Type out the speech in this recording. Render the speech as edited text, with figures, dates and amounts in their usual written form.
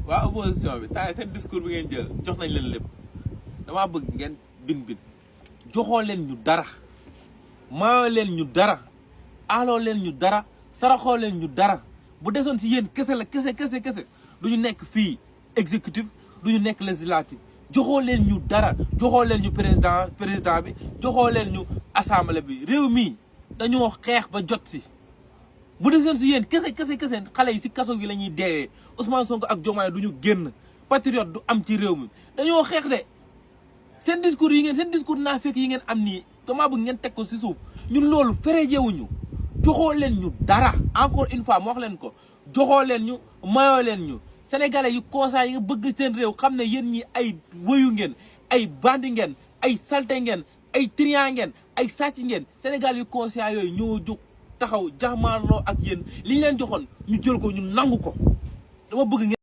waa opposition bi temps seen discours bi ngeen jël jox nañ leen lépp damaa bëgg ngeen bin joxoo leen ñu dara maayoo leen ñu dara aaloo leen ñu dara saraxoo leen ñu dara bu desoon si yéen kese la kese du ñu nekk fii exécutif du ñu nekk législatif joxoo leen ñu dara joxoo leen ñu président bi joxoo leen ñu assemblée bi réew mi dañoo xeex ba jot si bu desoon si yéen kese xale yi si kaso gi la ñuy deewee Ousmane Sonko ak Diomaye du ñu génn patriote du am ci réew mi dañoo xeex de seen discours yi ngeen seen discours naa fekk yi ngeen am nii damaa bëgg ngeen teg ko si suuf ñun loolu ferejewuñu joxoo leen ñu dara encore une fois ma wax leen ko joxoo leen ñu mayoo leen ñu sénégalais yu conseil yi nga bëgg seen réew xam ne yéen ñi ay wëyu ngeen ay bandi ngeen ay salte ngeen ay trian ngeen ay sàcc ngeen sénégal yu conseil yooyu ñoo jóg taxaw jaxmaarloo ak yéen li ñu leen joxoon ñu jël ko ñu nangu ko dama bëgg ngeen